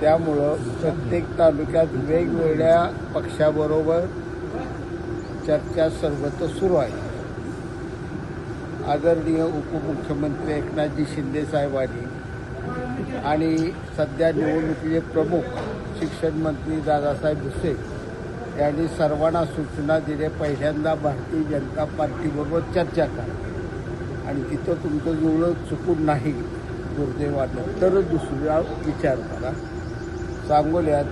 त्यामुळं प्रत्येक तालुक्यात वेगवेगळ्या पक्षाबरोबर चर्चा सर्वत्र सुरू आहे. आदरणीय उपमुख्यमंत्री एकनाथजी शिंदे साहेबांनी आणि सध्या निवडणुकीचे प्रमुख शिक्षण मंत्री दादासाहेब भुसे यांनी सर्वांना सूचना दिल्या, पहिल्यांदा भारतीय जनता पार्टीबरोबर चर्चा करा आणि तिथं तुमचं जुळं चुकून नाही दुर्दैवानं तर दुसरा विचार करा. सांगोल्यात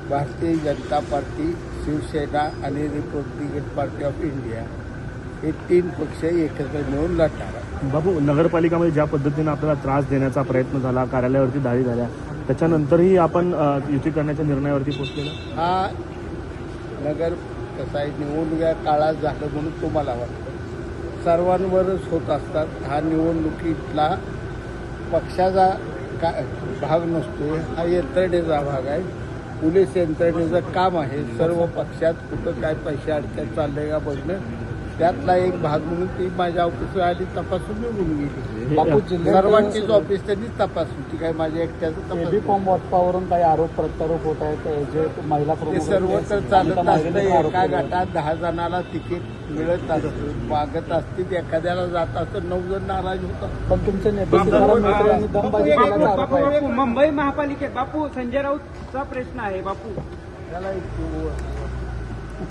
भारतीय जनता पार्टी, शिवसेना आणि रिपब्लिकन पार्टी ऑफ इंडिया हे 3 पक्ष एकत्र मिळून लढणार. बापू, नगरपालिकामध्ये ज्या पद्धतीनं आपल्याला त्रास देण्याचा प्रयत्न झाला, कार्यालयावरती दाळी झाल्या, त्याच्यानंतरही आपण युती करण्याच्या निर्णयावरती पोहोचलेला. हा नगर कसा आहे, निवडणुका काळात झालं म्हणून तुम्हाला वाटतं, सर्वांवरच होत असतात. हा निवडणुकीतला पक्षाचा भाग नसतो, हा यंत्रणेचा भाग आहे. पोलीस यंत्रणेचं काम आहे सर्व पक्षात कुठं काय पैसे अडचण चाललंय का बघणं. त्यातला एक भाग म्हणून ती माझ्या ऑफिसवर आली, तपासून निघून गेली. बापू, सर्वांचीच ऑफिस त्यांनी तपासून, ती काय माझ्या एकट्याचं तपास. फॉर्म वाटपावरून काही आरोप प्रत्यारोप होत आहेत, जे महिला ते सर्व तर चालत असतं. एका गटात 10 जणांना तिकीट मिळत असतं, मागत असतील, एखाद्याला जात असतं, 9 जण नाराज होतात. पण तुमचे नेते दमबाजी केल्याचा आरोप आहे. मुंबई महापालिकेत बापू संजय राऊतचा प्रश्न आहे. बापू त्याला एक